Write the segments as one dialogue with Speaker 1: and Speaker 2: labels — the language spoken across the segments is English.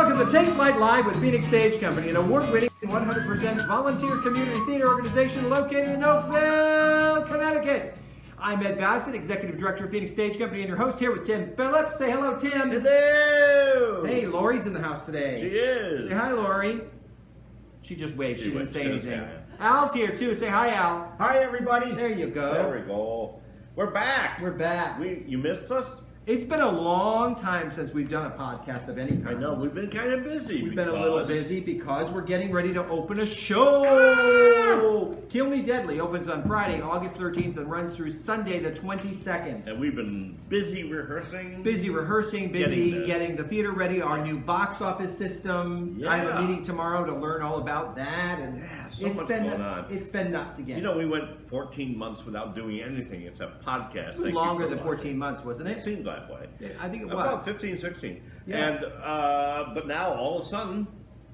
Speaker 1: Welcome to Take Flight Live with Phoenix Stage Company, an award-winning 100% volunteer community theater organization located in Oakville, Connecticut. I'm Ed Bassett, Executive Director of Phoenix Stage Company, and your host here with Tim Phillips. Say hello, Tim.
Speaker 2: Hello!
Speaker 1: Hey, Lori's in the house today.
Speaker 2: She is.
Speaker 1: Say hi, Lori. She just waved. She didn't say
Speaker 2: She was
Speaker 1: anything.
Speaker 2: kind
Speaker 1: Al's here, too. Say hi, Al.
Speaker 3: Hi, everybody.
Speaker 1: There you go.
Speaker 2: There we go. We're back.
Speaker 1: We're back.
Speaker 2: You missed us?
Speaker 1: It's been a long time since we've done a podcast of any kind.
Speaker 2: I know, we've been kind of busy.
Speaker 1: We've been a little busy because we're getting ready to open a show. Kill Me Deadly opens on Friday, August 13th and runs through Sunday the 22nd.
Speaker 2: And we've been busy rehearsing.
Speaker 1: Busy getting the theater ready, our new box office system.
Speaker 2: Yeah.
Speaker 1: I have a meeting tomorrow to learn all about that. And
Speaker 2: Yeah, so much going on.
Speaker 1: It's been nuts again.
Speaker 2: You know, we went 14 months without doing anything except podcasts.
Speaker 1: It was longer than 14 months, wasn't it?
Speaker 2: It seemed that way.
Speaker 1: Yeah, I think it was.
Speaker 2: About 15, 16.
Speaker 1: Yeah.
Speaker 2: And, but now all of a sudden,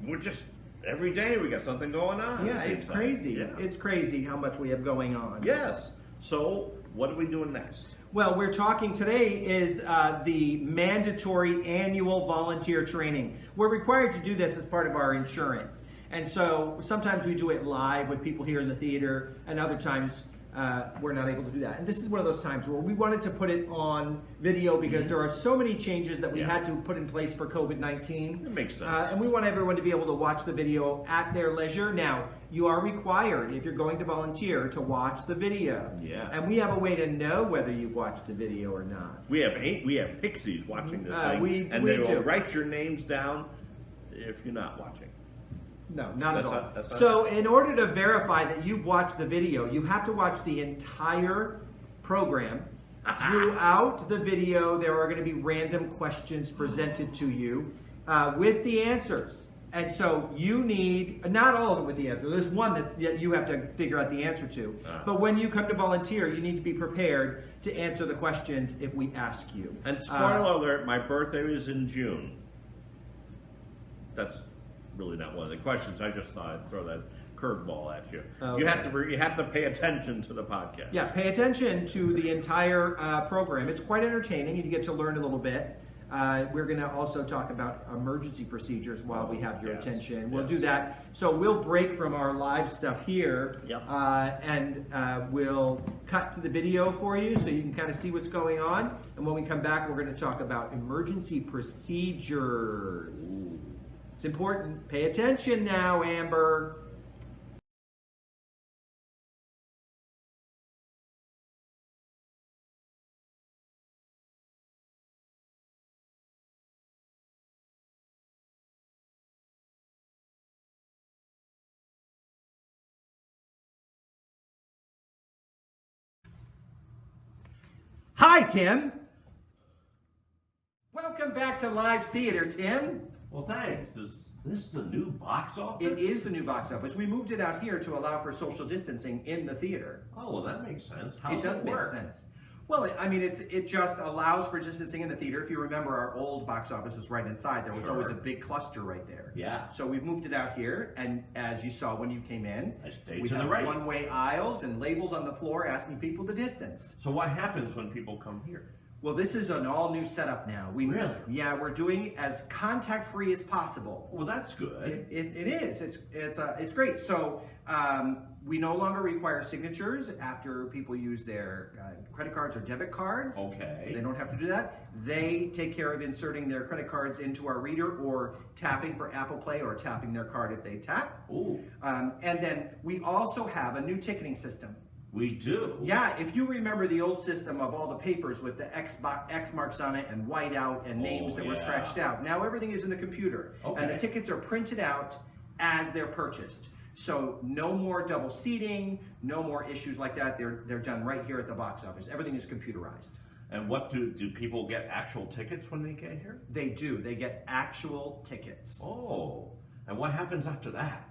Speaker 2: we're just, every day we got something going on.
Speaker 1: Yeah, it's crazy.
Speaker 2: Yeah.
Speaker 1: It's crazy how much we have going on.
Speaker 2: Yes. So, what are we doing next?
Speaker 1: Well, we're talking today is the mandatory annual volunteer training. We're required to do this as part of our insurance. And so sometimes we do it live with people here in the theater, and other times we're not able to do that. And this is one of those times where we wanted to put it on video because there are so many changes that we had to put in place for COVID-19.
Speaker 2: It makes sense.
Speaker 1: And we want everyone to be able to watch the video at their leisure. Now, you are required, if you're going to volunteer, to watch the video.
Speaker 2: Yeah.
Speaker 1: And we have a way to know whether you've watched the video or not.
Speaker 2: We have pixies watching this thing,
Speaker 1: we
Speaker 2: and they
Speaker 1: do.
Speaker 2: will write your names down if you're not watching.
Speaker 1: No, not at
Speaker 2: That's
Speaker 1: all.
Speaker 2: not- that's not-
Speaker 1: So in order to verify that you've watched the video, you have to watch the entire program. Throughout the video, there are going to be random questions presented to you with the answers. And so you need, not all of them with the answer, there's one that you have to figure out the answer to. But when you come to volunteer, you need to be prepared to answer the questions if we ask you.
Speaker 2: And spoiler alert, my birthday is in June. That's really not one of the questions. I just thought I'd throw that curveball at you.
Speaker 1: Okay.
Speaker 2: You have to pay attention to the podcast.
Speaker 1: Yeah, pay attention to the entire program. It's quite entertaining, and you get to learn a little bit. We're going to also talk about emergency procedures while we have your attention. We'll do that. So we'll break from our live stuff here, and we'll cut to the video for you so you can kind of see what's going on. And when we come back, we're going to talk about emergency procedures. It's important. Pay attention now, Amber. Hi, Tim. Welcome back to live theater, Tim.
Speaker 2: Well, thanks. Is this the new box office?
Speaker 1: It is the new box office. We moved it out here to allow for social distancing in the theater.
Speaker 2: Oh, well, that makes sense. How
Speaker 1: It does make
Speaker 2: work?
Speaker 1: sense. Well, it just allows for distancing in the theater. If you remember, our old box office was right inside. There was always a big cluster right there.
Speaker 2: Yeah.
Speaker 1: So we've moved it out here, and as you saw when you came in,
Speaker 2: I stayed
Speaker 1: we
Speaker 2: to the
Speaker 1: have
Speaker 2: right.
Speaker 1: one-way aisles and labels on the floor asking people to distance.
Speaker 2: So what happens when people come here?
Speaker 1: Well, this is an all-new setup now.
Speaker 2: Really?
Speaker 1: Yeah, we're doing it as contact-free as possible.
Speaker 2: Well, that's good.
Speaker 1: It is. It's great. So we no longer require signatures after people use their credit cards or debit cards.
Speaker 2: Okay.
Speaker 1: They don't have to do that. They take care of inserting their credit cards into our reader or tapping for Apple Pay or tapping their card if they tap.
Speaker 2: Ooh.
Speaker 1: And then we also have a new ticketing system.
Speaker 2: We do.
Speaker 1: Yeah, if you remember the old system of all the papers with the X marks on it and white out and names that were scratched out, now everything is in the computer.
Speaker 2: Okay.
Speaker 1: And the tickets are printed out as they're purchased. So no more double seating, no more issues like that. They're done right here at the box office. Everything is computerized.
Speaker 2: And what do people get actual tickets when they get here?
Speaker 1: They do. They get actual tickets.
Speaker 2: Oh, and what happens after that?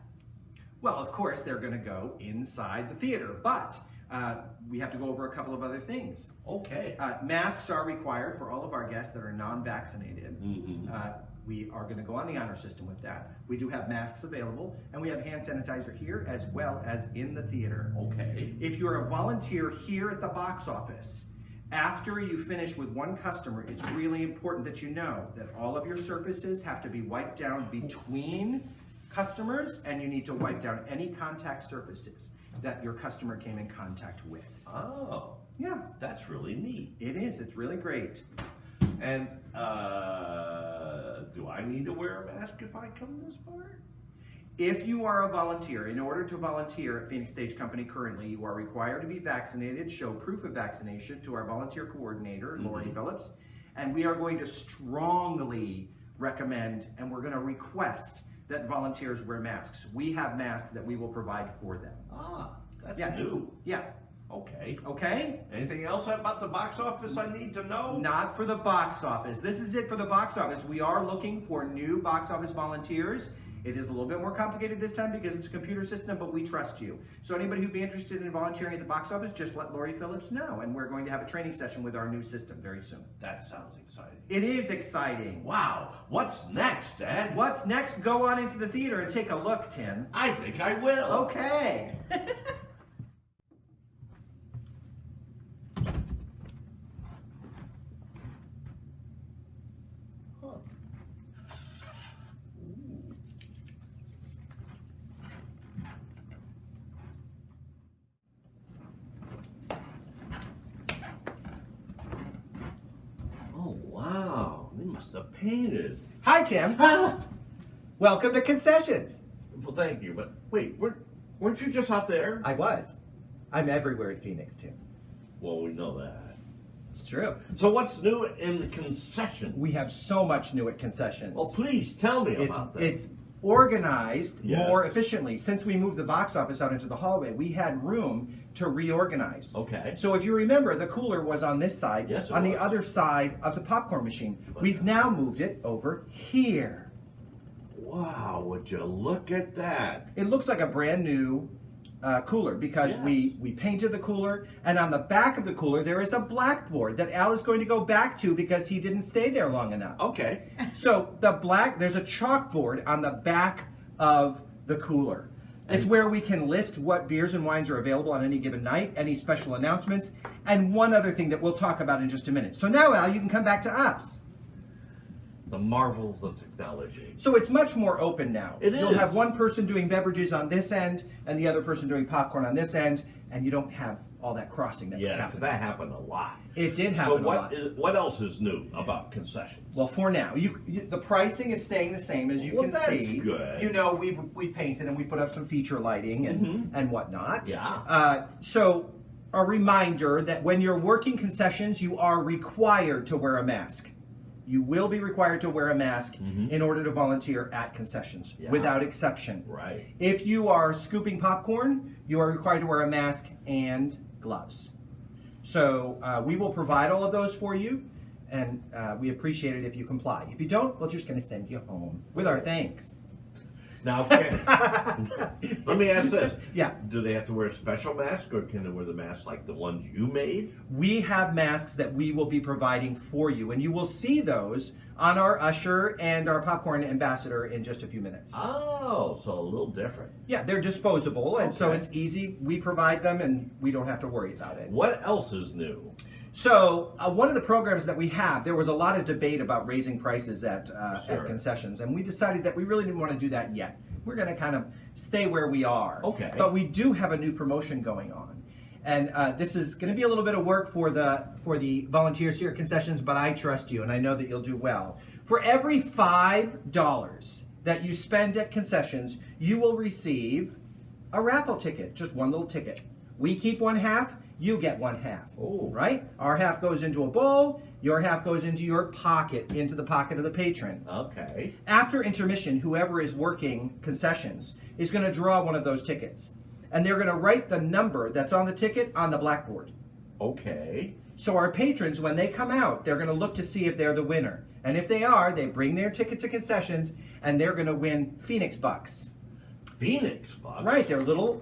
Speaker 1: Well, of course, they're going to go inside the theater, but we have to go over a couple of other things.
Speaker 2: Okay.
Speaker 1: Masks are required for all of our guests that are non-vaccinated.
Speaker 2: Mm-hmm.
Speaker 1: We are going to go on the honor system with that. We do have masks available, and we have hand sanitizer here as well as in the theater.
Speaker 2: Okay.
Speaker 1: If you're a volunteer here at the box office After you finish with one customer, it's really important that you know that all of your surfaces have to be wiped down between customers, and you need to wipe down any contact surfaces that your customer came in contact with.
Speaker 2: Oh,
Speaker 1: Yeah,
Speaker 2: that's really neat.
Speaker 1: it is. It's really great.
Speaker 2: And do I need to wear a mask if I come this far?
Speaker 1: If you are a volunteer, in order to volunteer at Phoenix Stage Company currently, you are required to be vaccinated, show proof of vaccination to our volunteer coordinator, Lori Phillips, and we are going to strongly recommend and we're going to request that volunteers wear masks. We have masks that we will provide for them.
Speaker 2: Ah, that's
Speaker 1: Yes.
Speaker 2: new.
Speaker 1: Yeah.
Speaker 2: Okay.
Speaker 1: Okay?
Speaker 2: Anything else about the box office I need to know?
Speaker 1: Not for the box office. This is it for the box office. We are looking for new box office volunteers. It is a little bit more complicated this time because it's a computer system, but we trust you. So anybody who'd be interested in volunteering at the box office, just let Lori Phillips know. And we're going to have a training session with our new system very soon.
Speaker 2: That sounds exciting.
Speaker 1: It is exciting.
Speaker 2: Wow. What's next, Dad?
Speaker 1: What's next? Go on into the theater and take a look, Tim.
Speaker 2: I think I will.
Speaker 1: Okay.
Speaker 2: Oh, wow. They must have painted.
Speaker 1: Hi, Tim. Welcome to Concessions.
Speaker 2: Well, thank you, but wait, weren't you just out there?
Speaker 1: I was. I'm everywhere in Phoenix, Tim.
Speaker 2: Well, we know that.
Speaker 1: It's true.
Speaker 2: So what's new in the concession?
Speaker 1: We have so much new at Concessions.
Speaker 2: Well, please tell me about that.
Speaker 1: It's organized
Speaker 2: Yeah.
Speaker 1: more efficiently. Since we moved the box office out into the hallway, we had room to reorganize.
Speaker 2: Okay.
Speaker 1: So if you remember, the cooler was on this side,
Speaker 2: Yes, it
Speaker 1: on the
Speaker 2: was.
Speaker 1: other side of the popcorn machine. We've now moved it over here.
Speaker 2: Wow, would you look at that?
Speaker 1: It looks like a brand new cooler because
Speaker 2: Yes.
Speaker 1: we painted the cooler, and on the back of the cooler there is a blackboard that Al is going to go back to because he didn't stay there long enough.
Speaker 2: Okay.
Speaker 1: So there's a chalkboard on the back of the cooler. It's where we can list what beers and wines are available on any given night, any special announcements, and one other thing that we'll talk about in just a minute. So now, Al, you can come back to us.
Speaker 2: The marvels of technology.
Speaker 1: So it's much more open now.
Speaker 2: It
Speaker 1: You'll
Speaker 2: is.
Speaker 1: have one person doing beverages on this end and the other person doing popcorn on this end, and you don't have all that crossing that was
Speaker 2: Yeah, 'cause
Speaker 1: happening.
Speaker 2: that happened a lot.
Speaker 1: It did
Speaker 2: So
Speaker 1: happen a lot.
Speaker 2: what else is new about concessions?
Speaker 1: Well, for now, the pricing is staying the same as you
Speaker 2: Well,
Speaker 1: can
Speaker 2: that's
Speaker 1: see.
Speaker 2: good.
Speaker 1: You know, we've painted and we put up some feature lighting and whatnot.
Speaker 2: Yeah.
Speaker 1: So a reminder that when you're working concessions, you are required to wear a mask. You will be required to wear a mask in order to volunteer at concessions,
Speaker 2: Yeah.
Speaker 1: without exception.
Speaker 2: Right.
Speaker 1: If you are scooping popcorn, you are required to wear a mask and gloves. So we will provide all of those for you, and we appreciate it if you comply. If you don't, we're just going to send you home with our thanks.
Speaker 2: Now, let me ask this.
Speaker 1: Yeah.
Speaker 2: Do they have to wear a special mask, or can they wear the mask like the ones you made?
Speaker 1: We have masks that we will be providing for you, and you will see those on our usher and our popcorn ambassador in just a few minutes.
Speaker 2: Oh, so a little different.
Speaker 1: Yeah, they're disposable, and so
Speaker 2: Okay.
Speaker 1: it's easy. We provide them, and we don't have to worry about it.
Speaker 2: What else is new?
Speaker 1: So one of the programs that we have, there was a lot of debate about raising prices at
Speaker 2: Sure.
Speaker 1: concessions, and we decided that we really didn't want to do that yet. We're going to kind of stay where we are.
Speaker 2: Okay.
Speaker 1: But we do have a new promotion going on, and this is going to be a little bit of work for the volunteers here at concessions. But I trust you, and I know that you'll do well. For every $5 that you spend at concessions, you will receive a raffle ticket, just one little ticket. We keep one half. You get one half.
Speaker 2: Oh.
Speaker 1: Right? Our half goes into a bowl, your half goes into your pocket, into the pocket of the patron.
Speaker 2: Okay.
Speaker 1: After intermission, whoever is working concessions is going to draw one of those tickets. And they're going to write the number that's on the ticket on the blackboard.
Speaker 2: Okay.
Speaker 1: So our patrons, when they come out, they're going to look to see if they're the winner. And if they are, they bring their ticket to concessions and they're going to win Phoenix Bucks.
Speaker 2: Phoenix Bucks.
Speaker 1: Right, they're little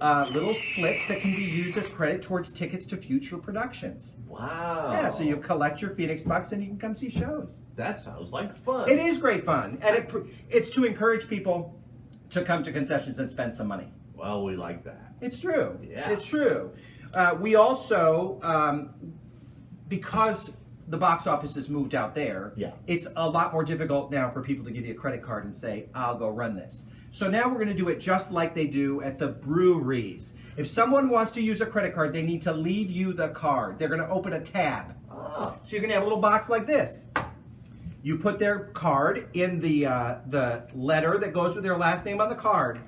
Speaker 1: slips that can be used as credit towards tickets to future productions.
Speaker 2: Wow.
Speaker 1: Yeah, so you collect your Phoenix Bucks and you can come see shows.
Speaker 2: That sounds like fun.
Speaker 1: It is great fun, and it's to encourage people to come to concessions and spend some money.
Speaker 2: Well, we like that.
Speaker 1: It's true.
Speaker 2: Yeah.
Speaker 1: It's true. We also because the box office has moved out there,
Speaker 2: Yeah.
Speaker 1: it's a lot more difficult now for people to give you a credit card and say, I'll go run this. So now we're going to do it just like they do at the breweries. If someone wants to use a credit card, they need to leave you the card. They're going to open a tab.
Speaker 2: Ah.
Speaker 1: So you're going to have a little box like this. You put their card in the letter that goes with their last name on the card.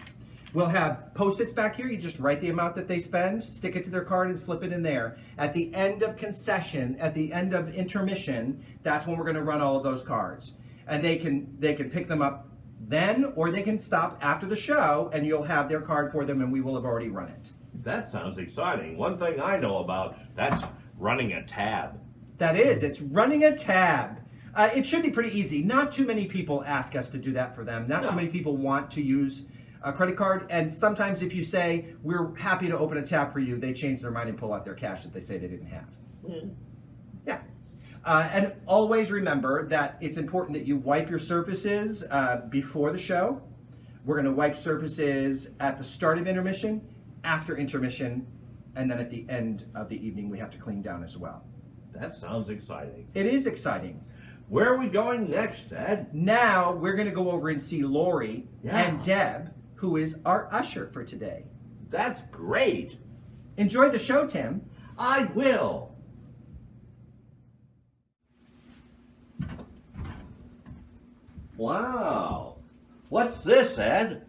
Speaker 1: We'll have Post-its back here. You just write the amount that they spend, stick it to their card, and slip it in there. At the end of concession, at the end of intermission, that's when we're going to run all of those cards. And they can pick them up then, or they can stop after the show, and you'll have their card for them, and we will have already run it.
Speaker 2: That sounds exciting. One thing I know about, that's running a tab.
Speaker 1: That is, it's running a tab. It should be pretty easy. Not too many people ask us to do that for them. Not too many people want to use a credit card. And sometimes if you say, we're happy to open a tab for you, they change their mind and pull out their cash that they say they didn't have. Yeah. And always remember that it's important that you wipe your surfaces before the show. We're going to wipe surfaces at the start of intermission, after intermission, and then at the end of the evening we have to clean down as well.
Speaker 2: That sounds exciting.
Speaker 1: It is exciting.
Speaker 2: Where are we going next, Ed?
Speaker 1: Now we're going to go over and see Lori
Speaker 2: Yeah.
Speaker 1: and Deb, who is our usher for today.
Speaker 2: That's great.
Speaker 1: Enjoy the show, Tim.
Speaker 2: I will. Wow. What's this, Ed?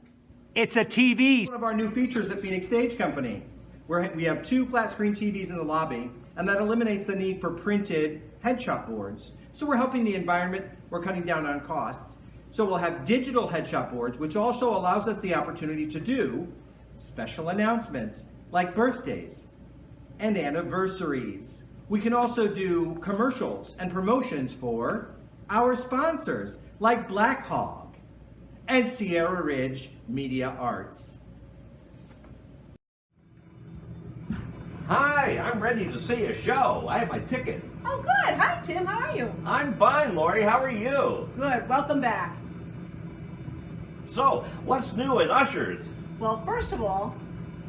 Speaker 1: It's a TV. One of our new features at Phoenix Stage Company, where we have 2 flat screen TVs in the lobby, and that eliminates the need for printed headshot boards. So we're helping the environment, we're cutting down on costs. So we'll have digital headshot boards, which also allows us the opportunity to do special announcements like birthdays and anniversaries. We can also do commercials and promotions for our sponsors like Black Hog and Sierra Ridge Media Arts.
Speaker 2: Hi, I'm ready to see a show. I have my ticket.
Speaker 3: Oh, good. Hi, Tim. How are you?
Speaker 2: I'm fine, Lori. How are you?
Speaker 3: Good. Welcome back.
Speaker 2: So, what's new at Ushers?
Speaker 3: Well, first of all,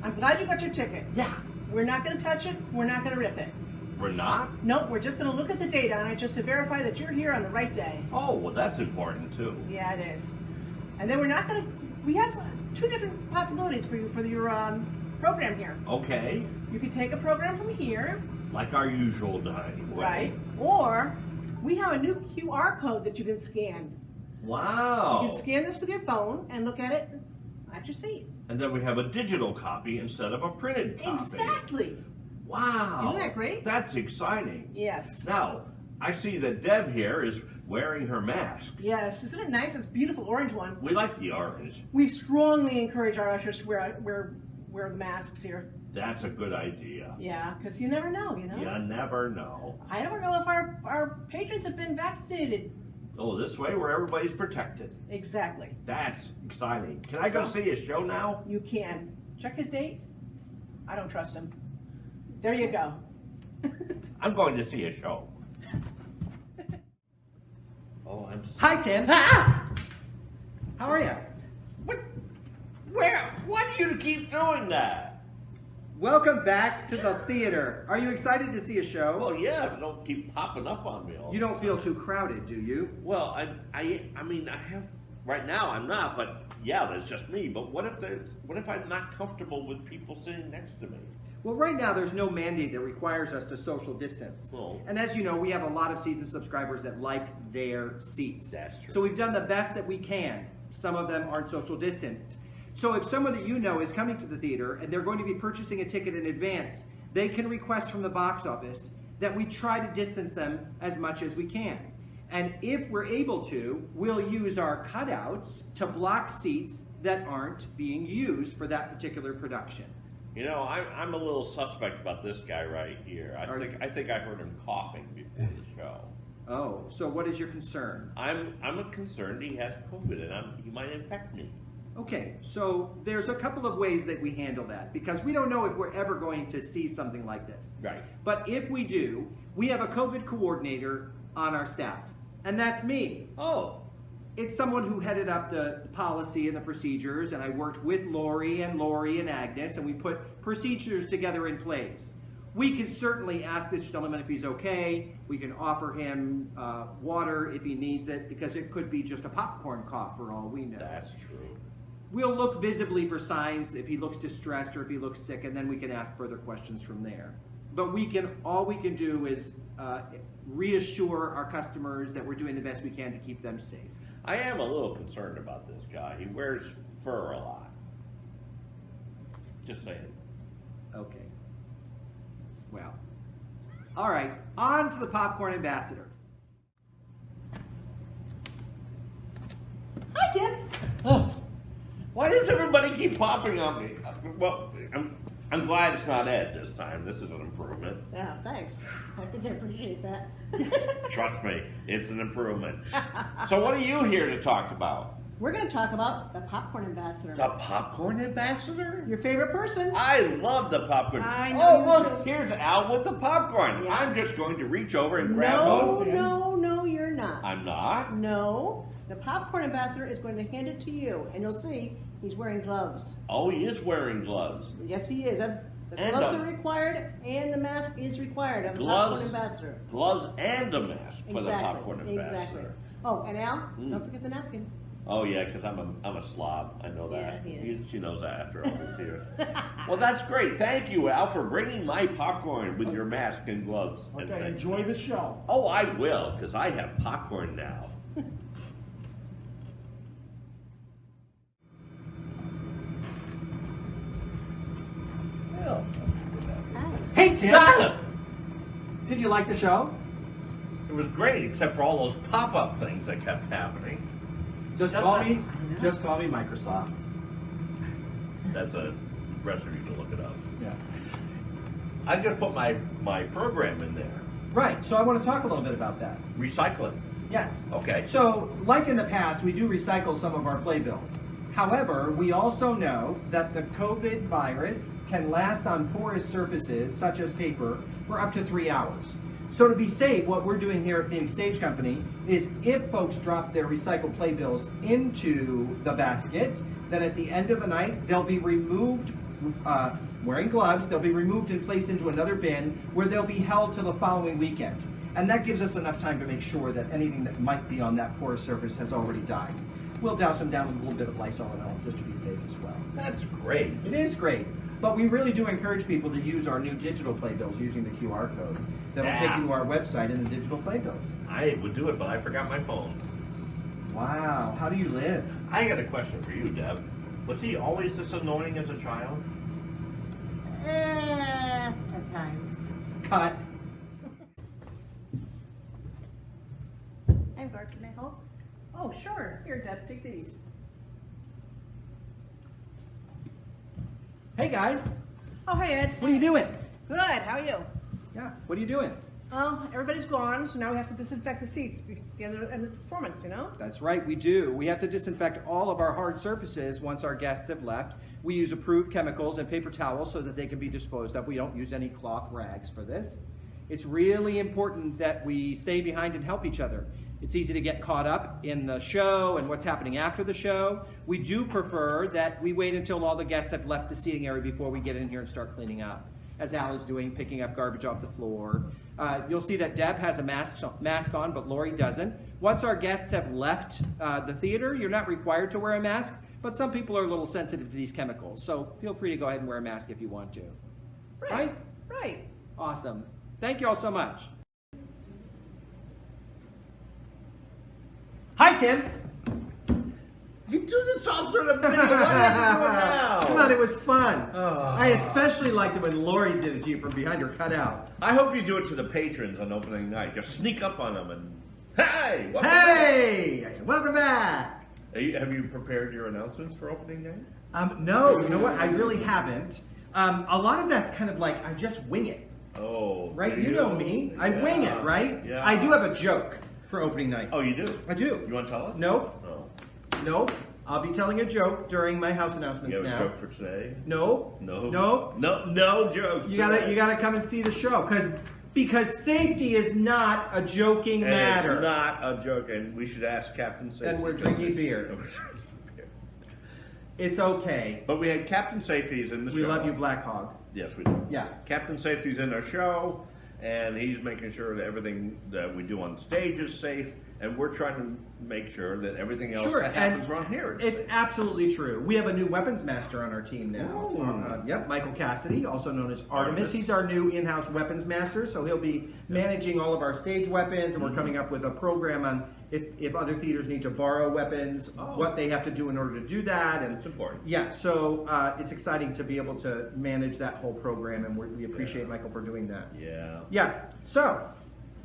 Speaker 3: I'm glad you got your ticket.
Speaker 2: Yeah.
Speaker 3: We're not going to touch it. We're not going to rip it.
Speaker 2: We're not?
Speaker 3: Nope. We're just going to look at the date on it just to verify that you're here on the right day.
Speaker 2: Oh, well, that's important, too.
Speaker 3: Yeah, it is. And then we're not going to... We have 2 different possibilities for you for your program here.
Speaker 2: Okay.
Speaker 3: You could take a program from here.
Speaker 2: Like our usual dining way.
Speaker 3: Right. Or we have a new QR code that you can scan.
Speaker 2: Wow.
Speaker 3: You can scan this with your phone and look at it at your seat.
Speaker 2: And then we have a digital copy instead of a printed copy.
Speaker 3: Exactly.
Speaker 2: Wow.
Speaker 3: Isn't that great?
Speaker 2: That's exciting.
Speaker 3: Yes.
Speaker 2: Now, I see that Deb here is wearing her mask.
Speaker 3: Yes. Isn't it nice? It's a beautiful orange one.
Speaker 2: We like the orange.
Speaker 3: We strongly encourage our ushers to wear the masks here.
Speaker 2: That's a good idea.
Speaker 3: Yeah, because you never know, you know?
Speaker 2: You never know.
Speaker 3: I don't know if our patrons have been vaccinated.
Speaker 2: Oh, this way where everybody's protected.
Speaker 3: Exactly.
Speaker 2: That's exciting. Can I go see a show now?
Speaker 3: You can. Check his date. I don't trust him. There you go.
Speaker 2: I'm going to see a show. Oh, I'm
Speaker 1: Hi, Tim.
Speaker 2: Ah!
Speaker 1: How are you?
Speaker 2: What? Where? Why do you keep doing that?
Speaker 1: Welcome back to the theater. Are you excited to see a show?
Speaker 2: Well, yeah, if you don't keep popping up on me all
Speaker 1: You
Speaker 2: the
Speaker 1: don't
Speaker 2: time.
Speaker 1: feel too crowded, do you?
Speaker 2: Well, I mean, I have right now. I'm not, but yeah, that's just me. But what if I'm not comfortable with people sitting next to me?
Speaker 1: Well, right now there's no mandate that requires us to social distance.
Speaker 2: Oh.
Speaker 1: And as you know, we have a lot of season subscribers that like their seats.
Speaker 2: That's true.
Speaker 1: So we've done the best that we can. Some of them aren't social distanced. So if someone that you know is coming to the theater and they're going to be purchasing a ticket in advance, they can request from the box office that we try to distance them as much as we can. And if we're able to, we'll use our cutouts to block seats that aren't being used for that particular production.
Speaker 2: You know, I'm a little suspect about this guy right here. I think I heard him coughing before the show.
Speaker 1: Oh, so what is your concern?
Speaker 2: I'm concerned he has COVID and he might infect me.
Speaker 1: Okay, so there's a couple of ways that we handle that because we don't know if we're ever going to see something like this.
Speaker 2: Right.
Speaker 1: But if we do, we have a COVID coordinator on our staff, and that's me.
Speaker 2: Oh.
Speaker 1: It's someone who headed up the policy and the procedures, and I worked with Lori and Agnes, and we put procedures together in place. we can certainly ask this gentleman if he's okay. We can offer him water if he needs it, because it could be just a popcorn cough for all we know.
Speaker 2: That's true.
Speaker 1: We'll look visibly for signs if he looks distressed or if he looks sick, and then we can ask further questions from there. But all we can do is reassure our customers that we're doing the best we can to keep them safe.
Speaker 2: I am a little concerned about this guy. He wears fur a lot. Just saying.
Speaker 1: Okay. Well, all right, on to the popcorn ambassador.
Speaker 3: Hi, Tim.
Speaker 2: Oh, why does everybody keep popping on me? Well, I'm glad it's not Ed this time. This is an improvement.
Speaker 3: Yeah, thanks. I think I appreciate that.
Speaker 2: Trust me, it's an improvement. So what are you here to talk about?
Speaker 3: We're going to talk about the popcorn ambassador.
Speaker 2: The popcorn ambassador?
Speaker 3: Your favorite person.
Speaker 2: I love the popcorn.
Speaker 3: I know
Speaker 2: Oh,
Speaker 3: you
Speaker 2: look,
Speaker 3: do.
Speaker 2: here's Al with the popcorn.
Speaker 3: Yeah.
Speaker 2: I'm just going to reach over and grab
Speaker 3: No,
Speaker 2: both.
Speaker 3: no, you're not.
Speaker 2: I'm not?
Speaker 3: No, the popcorn ambassador is going to hand it to you, and you'll see he's wearing gloves.
Speaker 2: Oh, he is wearing gloves.
Speaker 3: Yes, he is. The
Speaker 2: And
Speaker 3: gloves
Speaker 2: a-
Speaker 3: are required, and the mask is required of the
Speaker 2: Gloves.
Speaker 3: popcorn ambassador.
Speaker 2: Gloves and a mask for the
Speaker 3: Exactly.
Speaker 2: popcorn ambassador.
Speaker 3: Exactly. Oh, and Al, don't forget the napkin.
Speaker 2: Oh yeah, because I'm a slob. I know that.
Speaker 3: Yeah, he is.
Speaker 2: She knows that after all these years. Well, that's great. Thank you, Al, for bringing my popcorn with your mask and gloves. And
Speaker 4: Okay,
Speaker 2: things.
Speaker 4: enjoy the show.
Speaker 2: Oh, I will, because I have popcorn now.
Speaker 1: Hey, Tim!
Speaker 2: Got
Speaker 1: Did you like the show?
Speaker 2: It was great, except for all those pop-up things that kept happening.
Speaker 1: Just
Speaker 2: That's
Speaker 1: call
Speaker 2: not-
Speaker 1: me. Just call me Microsoft.
Speaker 2: That's a recipe to look it up.
Speaker 4: Yeah.
Speaker 2: I just put my program in there.
Speaker 1: Right. So I want to talk a little bit about that.
Speaker 2: Recycling.
Speaker 1: Yes.
Speaker 2: Okay.
Speaker 1: So, like in the past, we do recycle some of our playbills. However, we also know that the COVID virus can last on porous surfaces, such as paper, for up to 3 hours. So to be safe, what we're doing here at Phoenix Stage Company is if folks drop their recycled playbills into the basket, then at the end of the night, they'll be removed, wearing gloves, they'll be removed and placed into another bin where they'll be held till the following weekend. And that gives us enough time to make sure that anything that might be on that porous surface has already died. We'll douse them down with a little bit of Lysol and all, just to be safe as well.
Speaker 2: That's great.
Speaker 1: It is great, but we really do encourage people to use our new digital playbills using the QR code. That'll take you to our website and the digital playbills.
Speaker 2: I would do it, but I forgot my phone.
Speaker 1: Wow, how do you live?
Speaker 2: I got a question for you, Deb. Was he always this annoying as a child?
Speaker 3: At times.
Speaker 1: Cut.
Speaker 3: Hi, Bart, can I help? Oh, sure. Here, Deb, take these.
Speaker 1: Hey guys,
Speaker 3: Oh, hi, Ed.
Speaker 1: what are you doing?
Speaker 3: Good. How are you?
Speaker 1: Yeah, what are you doing?
Speaker 3: Everybody's gone, so now we have to disinfect the seats at the end of the performance, you know?
Speaker 1: That's right, we do. We have to disinfect all of our hard surfaces once our guests have left. We use approved chemicals and paper towels so that they can be disposed of. We don't use any cloth rags for this. It's really important that we stay behind and help each other. It's easy to get caught up in the show and what's happening after the show. We do prefer that we wait until all the guests have left the seating area before we get in here and start cleaning up, as Al is doing, picking up garbage off the floor. You'll see that Deb has a mask on, but Lori doesn't. Once our guests have left the theater, you're not required to wear a mask, but some people are a little sensitive to these chemicals, so feel free to go ahead and wear a mask if you want to. Right?
Speaker 3: Right.
Speaker 1: Awesome. Thank you all so much. Hi, Tim.
Speaker 2: You do this all sort of video. What are you doing now?
Speaker 1: Come on, it was fun.
Speaker 2: Oh.
Speaker 1: I especially liked it when Lori did it to you from behind your cutout.
Speaker 2: I hope you do it to the patrons on opening night. Just sneak up on them and, hey! Welcome
Speaker 1: Hey! Welcome back!
Speaker 2: back." Have you prepared your announcements for opening night?
Speaker 1: No, you know what? I really haven't. A lot of that's kind of like, I just wing it,
Speaker 2: Oh.
Speaker 1: right?
Speaker 2: do
Speaker 1: You know me. I wing it, right?
Speaker 2: Yeah.
Speaker 1: I do have a joke for opening night.
Speaker 2: Oh, you do?
Speaker 1: I do.
Speaker 2: You want to tell us?
Speaker 1: Nope.
Speaker 2: Oh.
Speaker 1: Nope. I'll be telling a joke during my house
Speaker 2: You
Speaker 1: announcements
Speaker 2: have a
Speaker 1: now.
Speaker 2: joke for today?
Speaker 1: Nope.
Speaker 2: No.
Speaker 1: Nope.
Speaker 2: No jokes.
Speaker 1: You gotta come and see the show because safety is not a joking matter.
Speaker 2: It's not a joke, and we should ask Captain Safety.
Speaker 1: And we're drinking beer. It's okay.
Speaker 2: But we had Captain Safety's in the show.
Speaker 1: We love you, Black Hog.
Speaker 2: Yes, we do.
Speaker 1: Yeah.
Speaker 2: Captain Safety's in our show, and he's making sure that everything that we do on stage is safe, and we're trying to make sure that everything else that happens around here is
Speaker 1: It's
Speaker 2: safe.
Speaker 1: absolutely true. We have a new weapons master on our team now.
Speaker 2: Ooh.
Speaker 1: Yep, Michael Cassidy, also known as Artemis.
Speaker 2: Artemis.
Speaker 1: He's our new in-house weapons master, so he'll be managing all of our stage weapons, and we're coming up with a program on if other theaters need to borrow weapons, what they have to do in order to do that. And
Speaker 2: It's important.
Speaker 1: Yeah, so it's exciting to be able to manage that whole program, and we appreciate Michael for doing that.
Speaker 2: Yeah.
Speaker 1: Yeah, so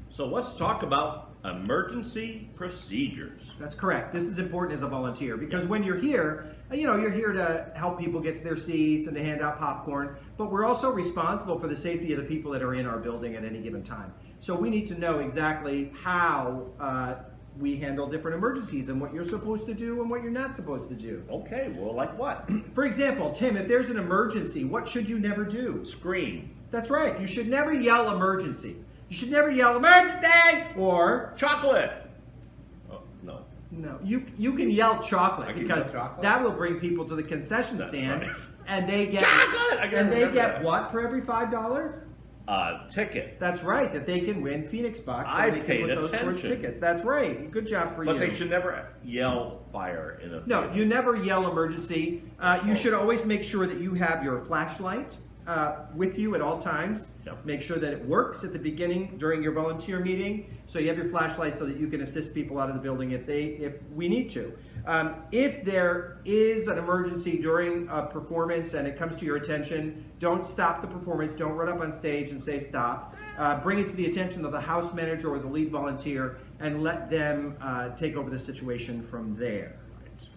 Speaker 2: So let's talk about emergency procedures.
Speaker 1: that's correct. This is important as a volunteer because when you're here, you're here to help people get to their seats and to hand out popcorn, but we're also responsible for the safety of the people that are in our building at any given time. So we need to know exactly how we handle different emergencies and what you're supposed to do and what you're not supposed to do.
Speaker 2: Okay, well, like what?
Speaker 1: For example, Tim, if there's an emergency, what should you never do?
Speaker 2: Scream.
Speaker 1: That's right. You should never yell emergency. You should never yell emergency or
Speaker 2: Chocolate. Oh, no.
Speaker 1: no. You can yell chocolate
Speaker 2: I can
Speaker 1: because
Speaker 2: yell chocolate?
Speaker 1: that will bring people to the concession
Speaker 2: That's
Speaker 1: stand,
Speaker 2: right.
Speaker 1: and they get
Speaker 2: Chocolate! I gotta
Speaker 1: and they
Speaker 2: remember
Speaker 1: get
Speaker 2: that.
Speaker 1: what for every $5?
Speaker 2: Ticket.
Speaker 1: That's right. That they can win Phoenix Bucks.
Speaker 2: I
Speaker 1: and they
Speaker 2: paid
Speaker 1: can put those towards
Speaker 2: attention.
Speaker 1: tickets. That's right. Good job for you.
Speaker 2: But they should never yell fire in a
Speaker 1: No,
Speaker 2: theater.
Speaker 1: you never yell emergency. You should always make sure that you have your flashlight with you at all times.
Speaker 2: Yep.
Speaker 1: Make sure that it works at the beginning during your volunteer meeting. So you have your flashlight so that you can assist people out of the building if we need to. If there is an emergency during a performance and it comes to your attention, don't stop the performance. Don't run up on stage and say stop. Bring it to the attention of the house manager or the lead volunteer and let them take over the situation from there.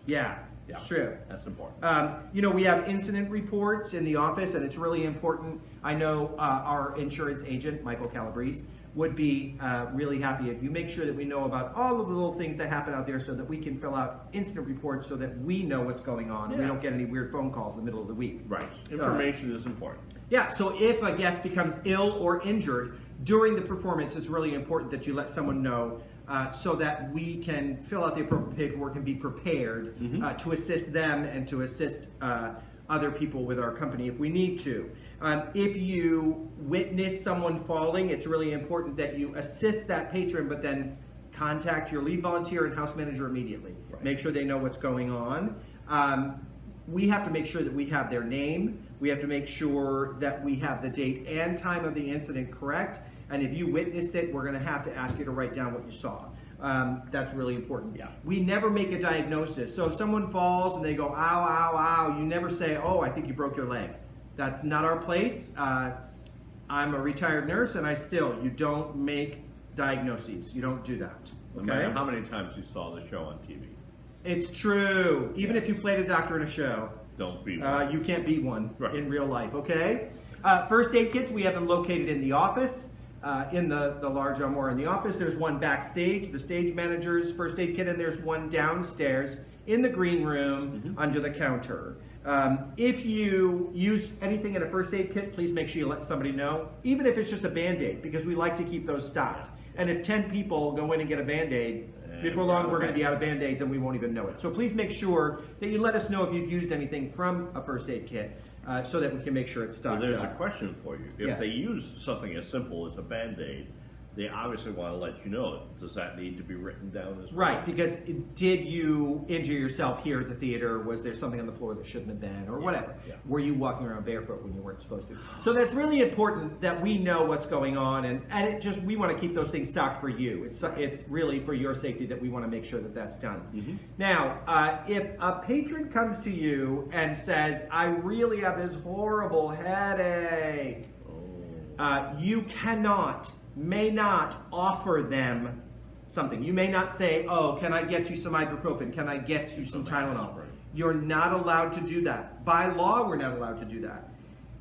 Speaker 1: Yeah, it's true.
Speaker 2: That's important.
Speaker 1: We have incident reports in the office, and it's really important. I know our insurance agent, Michael Calabrese, would be really happy if you make sure that we know about all of the little things that happen out there so that we can fill out incident reports so that we know what's going on. We
Speaker 2: Yeah.
Speaker 1: don't get any weird phone calls in the middle of the week.
Speaker 2: Right. Information is important.
Speaker 1: Yeah, so if a guest becomes ill or injured during the performance, it's really important that you let someone know so that we can fill out the appropriate paperwork and be prepared to assist them and to assist other people with our company if we need to. If you witness someone falling, it's really important that you assist that patron, but then contact your lead volunteer and house manager immediately.
Speaker 2: Right.
Speaker 1: Make sure they know what's going on. We have to make sure that we have their name. We have to make sure that we have the date and time of the incident correct. And if you witnessed it, we're going to have to ask you to write down what you saw. That's really important.
Speaker 2: Yeah.
Speaker 1: We never make a diagnosis. So if someone falls and they go, ow, ow, ow, you never say, oh, I think you broke your leg. That's not our place. I'm a retired nurse, and you don't make diagnoses. You don't do that.
Speaker 2: No
Speaker 1: Okay?
Speaker 2: matter how many times you saw the show on TV.
Speaker 1: It's true. Even if you played a doctor in a show,
Speaker 2: Don't be one.
Speaker 1: you can't beat one
Speaker 2: Right.
Speaker 1: in real life, okay? First aid kits, we have them located in the office, in the large armoire in the office. There's one backstage, the stage manager's first aid kit, and there's one downstairs in the green room under the counter. If you use anything in a first aid kit, please make sure you let somebody know, even if it's just a Band-Aid, because we like to keep those stocked. And if 10 people go in and get a Band-Aid, before long, we're going to be out of Band-Aids and we won't even know it. So please make sure that you let us know if you've used anything from a first aid kit so that we can make sure it's
Speaker 2: So
Speaker 1: stocked
Speaker 2: there's a
Speaker 1: up.
Speaker 2: question for you. If
Speaker 1: Yes.
Speaker 2: they use something as simple as a Band-Aid, they obviously want to let you know it. Does that need to be written down as well?
Speaker 1: Right, because did you injure yourself here at the theater? Was there something on the floor that shouldn't have been, or whatever?
Speaker 2: yeah.
Speaker 1: Were you walking around barefoot when you weren't supposed to? So that's really important that we know what's going on, and we want to keep those things stocked for you. It's really for your safety that we want to make sure that that's done. Now, if a patron comes to you and says, "I really have this horrible headache," you may not offer them something. You may not say, "Oh, can I get you some ibuprofen? Can I get you some Tylenol?"
Speaker 2: aspirin.
Speaker 1: You're not allowed to do that. By law, we're not allowed to do that.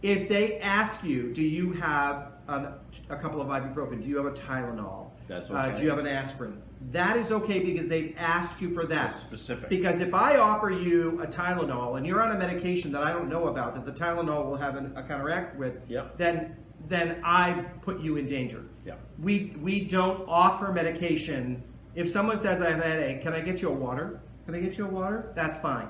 Speaker 1: If they ask you, do you have a couple of ibuprofen? Do you have a Tylenol?
Speaker 2: That's okay.
Speaker 1: Do you have an aspirin? That is okay because they've asked you for that.
Speaker 2: That's specific.
Speaker 1: Because if I offer you a Tylenol and you're on a medication that I don't know about, that the Tylenol will have a counteract with,
Speaker 2: Yep.
Speaker 1: then I've put you in danger.
Speaker 2: Yeah.
Speaker 1: We don't offer medication. If someone says I have a headache, can I get you a water? Can I get you a water? That's fine.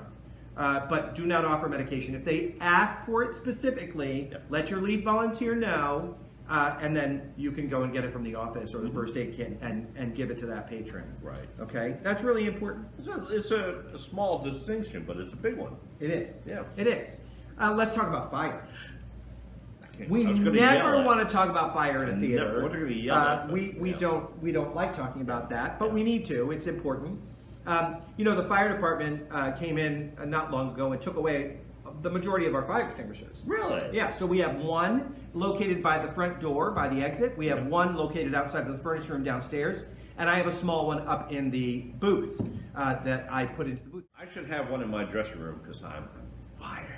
Speaker 1: but do not offer medication. If they ask for it specifically,
Speaker 2: Yep.
Speaker 1: let your lead volunteer know, and then you can go and get it from the office or the first aid kit and give it to that patron.
Speaker 2: Right.
Speaker 1: Okay, that's really important.
Speaker 2: It's a small distinction, but it's a big one.
Speaker 1: It is.
Speaker 2: Yeah.
Speaker 1: It is. Let's talk about fire.
Speaker 2: I
Speaker 1: We
Speaker 2: was gonna yell
Speaker 1: never
Speaker 2: at
Speaker 1: want to talk about fire in a
Speaker 2: Never.
Speaker 1: theater.
Speaker 2: We're gonna yell at them.
Speaker 1: We
Speaker 2: Yeah.
Speaker 1: don't like talking about that, but
Speaker 2: Yeah.
Speaker 1: we need to. It's important. The fire department came in not long ago and took away the majority of our fire extinguishers.
Speaker 2: Really?
Speaker 1: Yeah, so we have one located by the front door, by the exit. We have
Speaker 2: Yeah.
Speaker 1: one located outside of the furnace room downstairs, and I have a small one up in the booth that I put into the booth.
Speaker 2: I should have one in my dressing room because I'm on fire.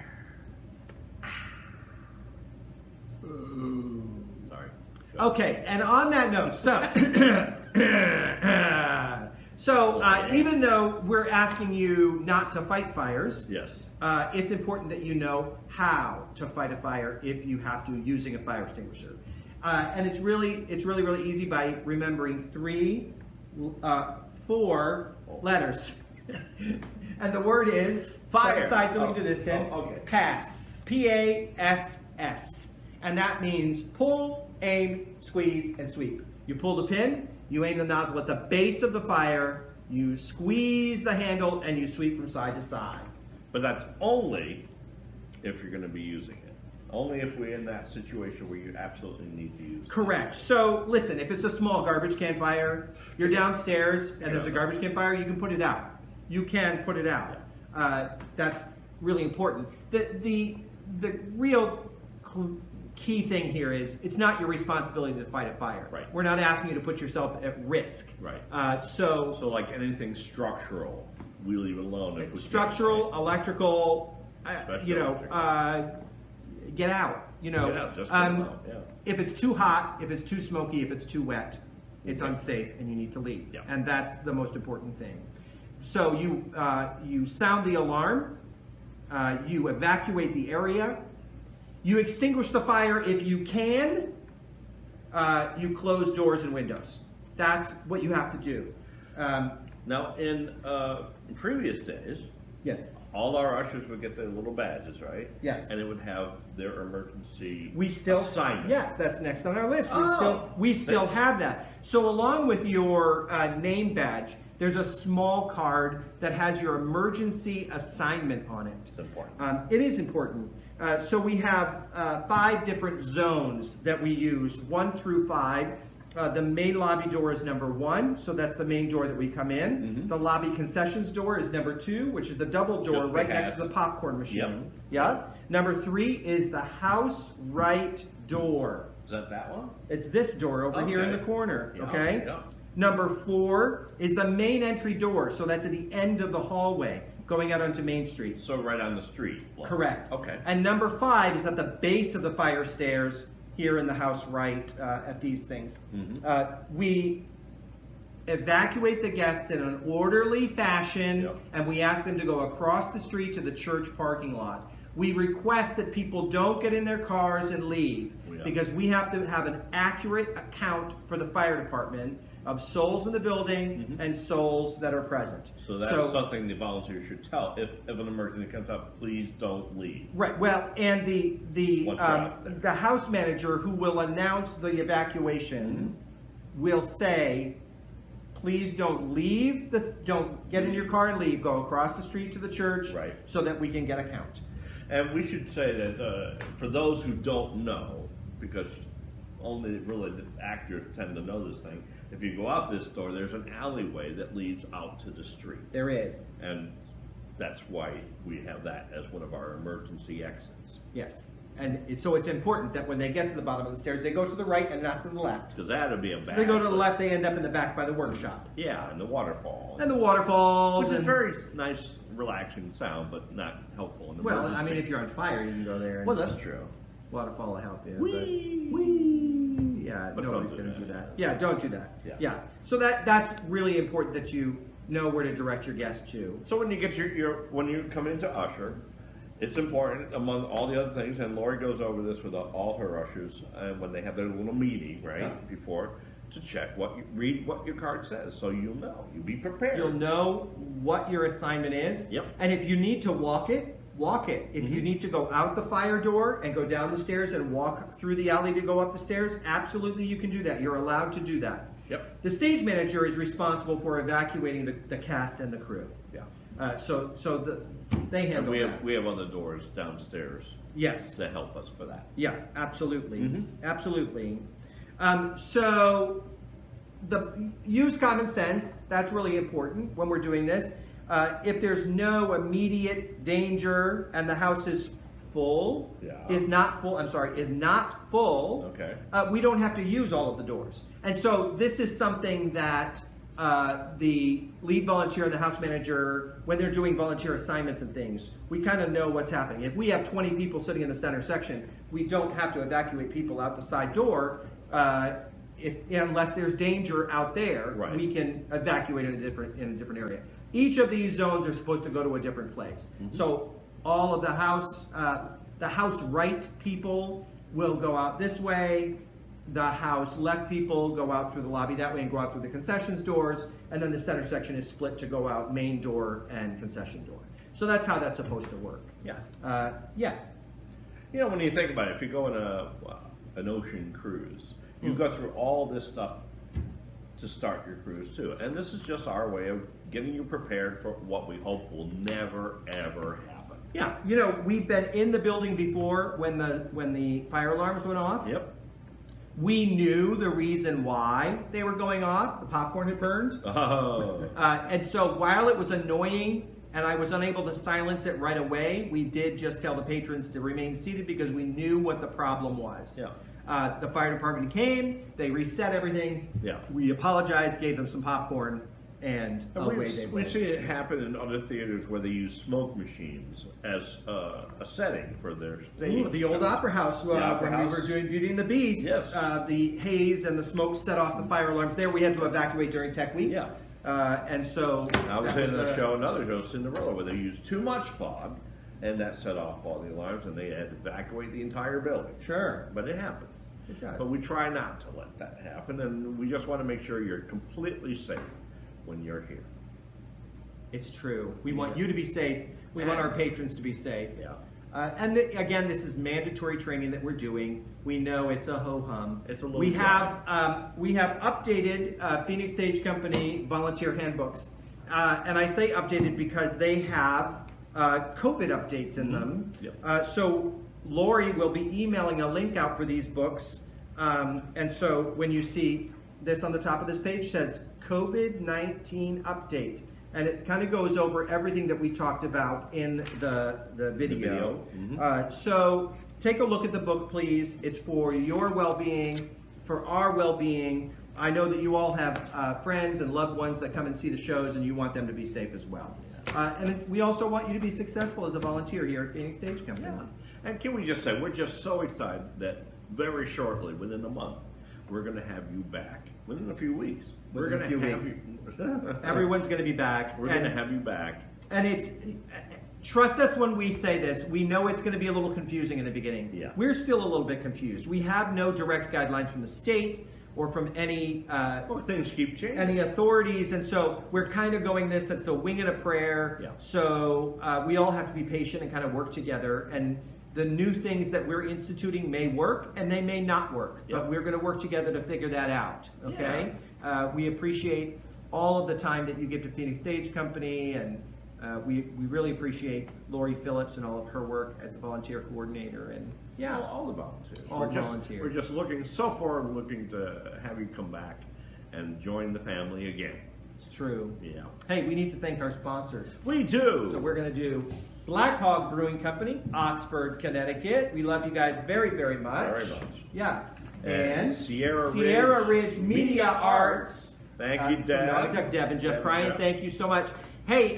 Speaker 2: Sorry.
Speaker 1: Okay, and on that note, even though we're asking you not to fight fires,
Speaker 2: Yes.
Speaker 1: it's important that you know how to fight a fire if you have to using a fire extinguisher. And it's really easy by remembering 4 letters. And the word is
Speaker 2: Fire.
Speaker 1: Step aside so we can do this, Tim.
Speaker 2: Oh, okay.
Speaker 1: Pass. PASS. And that means pull, aim, squeeze, and sweep. You pull the pin, you aim the nozzle at the base of the fire, you squeeze the handle, and you sweep from side to side.
Speaker 2: But that's only if you're going to be using it. Only if we're in that situation where you absolutely need to use it.
Speaker 1: Correct. So listen, if it's a small garbage can fire, you're downstairs and there's a garbage can fire, you can put it out. You can put it out. That's really important. The real key thing here is it's not your responsibility to fight a fire.
Speaker 2: Right.
Speaker 1: We're not asking you to put yourself at risk.
Speaker 2: Right.
Speaker 1: So
Speaker 2: So like anything structural, we leave it alone. If we
Speaker 1: structural,
Speaker 2: can.
Speaker 1: electrical,
Speaker 2: Especially electrical.
Speaker 1: get out.
Speaker 2: Get out, just get out, yeah.
Speaker 1: If it's too hot, if it's too smoky, if it's too wet, it's unsafe and you need to leave.
Speaker 2: Yeah.
Speaker 1: And that's the most important thing. So you sound the alarm, you evacuate the area, you extinguish the fire if you can, you close doors and windows. That's what you have to do.
Speaker 2: Now, in previous days,
Speaker 1: Yes.
Speaker 2: all our ushers would get their little badges, right?
Speaker 1: Yes.
Speaker 2: And it would have their emergency
Speaker 1: We still
Speaker 2: assignment.
Speaker 1: Yes, that's next on our list.
Speaker 2: Oh.
Speaker 1: We still have that. So along with your name badge, there's a small card that has your emergency assignment on it.
Speaker 2: It's important.
Speaker 1: It is important. So we have 5 different zones that we use, 1 through 5. The main lobby door is number 1, so that's the main door that we come in.
Speaker 2: Mhm.
Speaker 1: The lobby concessions door is number 2, which is the double door
Speaker 2: Just
Speaker 1: right
Speaker 2: the
Speaker 1: next
Speaker 2: hats.
Speaker 1: to the popcorn machine.
Speaker 2: Yep.
Speaker 1: Yeah. Number 3 is the house right door.
Speaker 2: Is that one?
Speaker 1: It's this door over here in
Speaker 2: Okay.
Speaker 1: the corner.
Speaker 2: Yeah,
Speaker 1: Okay.
Speaker 2: yeah.
Speaker 1: Number 4 is the main entry door, so that's at the end of the hallway going out onto Main Street.
Speaker 2: So right on the street.
Speaker 1: Correct.
Speaker 2: Okay.
Speaker 1: And number 5 is at the base of the fire stairs here in the house right at these things.
Speaker 2: Mhm.
Speaker 1: We evacuate the guests in an orderly fashion,
Speaker 2: Yep.
Speaker 1: and we ask them to go across the street to the church parking lot. We request that people don't get in their cars and leave
Speaker 2: Yeah.
Speaker 1: because we have to have an accurate account for the fire department of souls in the building
Speaker 2: Mhm.
Speaker 1: and souls that are present.
Speaker 2: So that's something the volunteers should tell. If an emergency comes up, please don't leave.
Speaker 1: Right. Well, and
Speaker 2: What's out there?
Speaker 1: the house manager who will announce the evacuation will say, "Please don't leave. Don't get in your car and leave. Go across the street to the church,
Speaker 2: Right.
Speaker 1: so that we can get a count."
Speaker 2: And we should say that for those who don't know, because only really the actors tend to know this thing, if you go out this door, there's an alleyway that leads out to the street.
Speaker 1: There is.
Speaker 2: And that's why we have that as one of our emergency exits.
Speaker 1: Yes. And so it's important that when they get to the bottom of the stairs, they go to the right and not to the left.
Speaker 2: Because that would be a
Speaker 1: If
Speaker 2: bad
Speaker 1: they go to the
Speaker 2: place.
Speaker 1: left, they end up in the back by the workshop.
Speaker 2: Yeah, and the waterfall.
Speaker 1: And the waterfalls.
Speaker 2: Which is
Speaker 1: and-
Speaker 2: very nice, relaxing sound, but not helpful in
Speaker 1: Well, I
Speaker 2: emergency.
Speaker 1: mean, if you're on fire, you can go there. And
Speaker 2: Well, that's true.
Speaker 1: waterfall will help you.
Speaker 2: Whee!
Speaker 1: But, whee! Yeah,
Speaker 2: But
Speaker 1: nobody's
Speaker 2: don't do
Speaker 1: going to do
Speaker 2: that.
Speaker 1: that. Yeah, don't do that.
Speaker 2: Yeah.
Speaker 1: So that's really important that you know where to direct your guests to.
Speaker 2: So when you get when you come into usher, it's important among all the other things, and Lori goes over this with all her ushers when they have their little meeting right
Speaker 1: Yeah.
Speaker 2: before, to check read what your card says, so you'll know. You be prepared.
Speaker 1: You'll know what your assignment is.
Speaker 2: Yep.
Speaker 1: And if you need to walk it, walk it. If you need to go out the fire door and go down the stairs and walk through the alley to go up the stairs, absolutely you can do that. You're allowed to do that.
Speaker 2: Yep.
Speaker 1: The stage manager is responsible for evacuating the cast and the crew.
Speaker 2: Yeah.
Speaker 1: They
Speaker 2: And
Speaker 1: handle that.
Speaker 2: we have other doors downstairs
Speaker 1: Yes.
Speaker 2: to help us for that.
Speaker 1: Yeah, absolutely.
Speaker 2: Mhm.
Speaker 1: Absolutely. So use common sense. That's really important when we're doing this. If there's no immediate danger and the house is full,
Speaker 2: Yeah.
Speaker 1: is not full,
Speaker 2: Okay.
Speaker 1: we don't have to use all of the doors. And so this is something that the lead volunteer and the house manager, when they're doing volunteer assignments and things, we kind of know what's happening. If we have 20 people sitting in the center section, we don't have to evacuate people out the side door. Unless there's danger out there,
Speaker 2: Right.
Speaker 1: we can evacuate in a different area. Each of these zones are supposed to go to a different place. So all of the house right people will go out this way. The house left people go out through the lobby that way and go out through the concessions doors, and then the center section is split to go out main door and concession door. So that's how that's supposed to work.
Speaker 2: Yeah.
Speaker 1: Yeah.
Speaker 2: You know, when you think about it, if you go on an ocean cruise, you go through all this stuff to start your cruise too. And this is just our way of getting you prepared for what we hope will never, ever happen.
Speaker 1: Yeah. You know, we've been in the building before when the fire alarms went off.
Speaker 2: Yep.
Speaker 1: We knew the reason why they were going off. The popcorn had burned.
Speaker 2: Oh.
Speaker 1: And so while it was annoying and I was unable to silence it right away, we did just tell the patrons to remain seated because we knew what the problem was.
Speaker 2: Yeah.
Speaker 1: The fire department came, they reset everything.
Speaker 2: Yeah.
Speaker 1: We apologized, gave them some popcorn, and away they
Speaker 2: We've
Speaker 1: went.
Speaker 2: seen it happen in other theaters where they use smoke machines as a setting for their stage.
Speaker 1: Ooh, the old Opera House,
Speaker 2: Opera
Speaker 1: when we
Speaker 2: House.
Speaker 1: were doing Beauty and the Beast,
Speaker 2: Yes.
Speaker 1: the haze and the smoke set off the fire alarms there. We had to evacuate during Tech Week.
Speaker 2: Yeah.
Speaker 1: And so
Speaker 2: I was
Speaker 1: that
Speaker 2: in a
Speaker 1: a-
Speaker 2: show, another show, Cinderella, where they used too much fog, and that set off all the alarms, and they had to evacuate the entire building.
Speaker 1: Sure.
Speaker 2: But it happens.
Speaker 1: It does.
Speaker 2: But we try not to let that happen, and we just want to make sure you're completely safe when you're here.
Speaker 1: It's true. We want you to be safe. We want our patrons to be safe.
Speaker 2: Yeah.
Speaker 1: Again, this is mandatory training that we're doing. We know it's a ho-hum.
Speaker 2: It's a little
Speaker 1: we
Speaker 2: dry.
Speaker 1: have updated Phoenix Stage Company volunteer handbooks. And I say updated because they have COVID updates in them.
Speaker 2: Yep.
Speaker 1: So Lori will be emailing a link out for these books. And so when you see this on the top of this page, it says COVID-19 update. And it kind of goes over everything that we talked about in the video. So take a look at the book, please. It's for your well-being, for our well-being. I know that you all have friends and loved ones that come and see the shows, and you want them to be safe as well. And we also want you to be successful as a volunteer here at Phoenix Stage Company.
Speaker 2: Yeah. And can we just say, we're just so excited that very shortly, within a month, we're going to have you back. Within a few weeks. We're
Speaker 1: Within
Speaker 2: going
Speaker 1: a
Speaker 2: to
Speaker 1: few
Speaker 2: have
Speaker 1: weeks.
Speaker 2: you.
Speaker 1: Everyone's going to be back.
Speaker 2: We're going to have you back.
Speaker 1: And it's, trust us when we say this, we know it's going to be a little confusing in the beginning.
Speaker 2: Yeah.
Speaker 1: We're still a little bit confused. We have no direct guidelines from the state or from any
Speaker 2: Well, things keep changing.
Speaker 1: any authorities, and so we're kind of going this, it's a wing and a prayer.
Speaker 2: Yeah.
Speaker 1: So we all have to be patient and kind of work together. And the new things that we're instituting may work and they may not work,
Speaker 2: Yeah.
Speaker 1: but we're going to work together to figure that out. Okay. We appreciate all of the time that you give to Phoenix Stage Company, and we really appreciate Lori Phillips and all of her work as a volunteer coordinator. And yeah,
Speaker 2: All the volunteers.
Speaker 1: All volunteers.
Speaker 2: We're just looking to have you come back and join the family again.
Speaker 1: it's true.
Speaker 2: Yeah.
Speaker 1: Hey, we need to thank our sponsors.
Speaker 2: We do.
Speaker 1: So we're going to do Black Hog Brewing Company, Oxford, Connecticut. We love you guys very, very much.
Speaker 2: Very much.
Speaker 1: Yeah.
Speaker 2: And Sierra
Speaker 1: Ridge Media Arts.
Speaker 2: Thank you, Deb.
Speaker 1: Deb and Jeff
Speaker 2: Deb,
Speaker 1: Cryan,
Speaker 2: Jeff.
Speaker 1: thank you so much. Hey,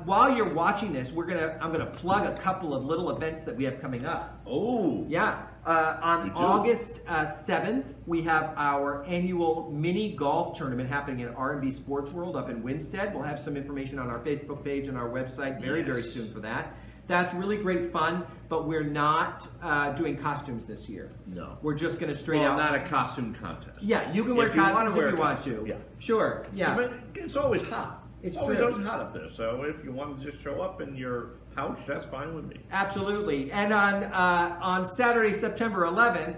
Speaker 1: while you're watching this, I'm gonna plug a couple of little events that we have coming up.
Speaker 2: Oh.
Speaker 1: Yeah, on
Speaker 2: You do?
Speaker 1: August 7th, we have our annual mini golf tournament happening in R&B Sports World up in Winstead. We'll have some information on our Facebook page and our website very, very
Speaker 2: Yes.
Speaker 1: soon for that. That's really great fun, but we're not doing costumes this year.
Speaker 2: No.
Speaker 1: We're just going to straight
Speaker 2: Well,
Speaker 1: out.
Speaker 2: not a costume contest.
Speaker 1: Yeah, you can wear
Speaker 2: If you wanna
Speaker 1: costumes
Speaker 2: wear
Speaker 1: if
Speaker 2: a
Speaker 1: you want
Speaker 2: costume,
Speaker 1: to.
Speaker 2: yeah.
Speaker 1: Sure. Yeah.
Speaker 2: But it's always hot.
Speaker 1: It's
Speaker 2: always,
Speaker 1: true.
Speaker 2: always hot up there. So if you want to just show up in your house, that's fine with me.
Speaker 1: Absolutely. And on Saturday, September 11th,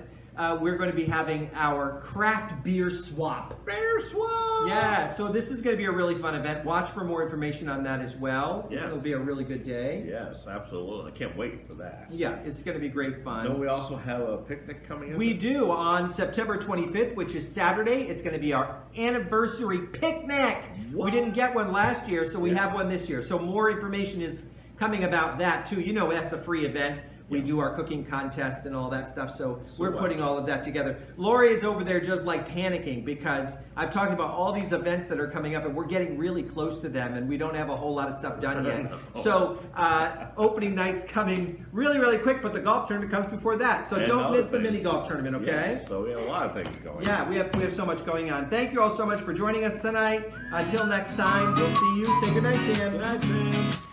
Speaker 1: we're going to be having our craft beer swap.
Speaker 2: Bear swap.
Speaker 1: Yeah, so this is going to be a really fun event. Watch for more information on that as well.
Speaker 2: Yes.
Speaker 1: It'll be a really good day.
Speaker 2: Yes, absolutely. I can't wait for that.
Speaker 1: Yeah, it's going to be great fun.
Speaker 2: Don't we also have a picnic coming up?
Speaker 1: We do on September 25th, which is Saturday. It's going to be our anniversary picnic.
Speaker 2: What?
Speaker 1: We didn't get one last year, so we
Speaker 2: Yeah.
Speaker 1: have one this year. So more information is coming about that too. You know, that's a free event. We
Speaker 2: Yeah.
Speaker 1: do our cooking contest and all that stuff. So we're
Speaker 2: what?
Speaker 1: putting all of that together. Lori is over there just like panicking because I've talked about all these events that are coming up and we're getting really close to them and we don't have a whole lot of stuff done yet.
Speaker 2: No.
Speaker 1: So opening night's coming really, really quick, but the golf tournament comes before that. So
Speaker 2: And
Speaker 1: don't
Speaker 2: other
Speaker 1: miss the
Speaker 2: things.
Speaker 1: mini golf tournament, okay?
Speaker 2: Yeah, so we have a lot of things going
Speaker 1: Yeah,
Speaker 2: on.
Speaker 1: we have so much going on. Thank you all so much for joining us tonight. Until next time, we'll see you. Say goodnight, Tim.
Speaker 2: Good night, Sam.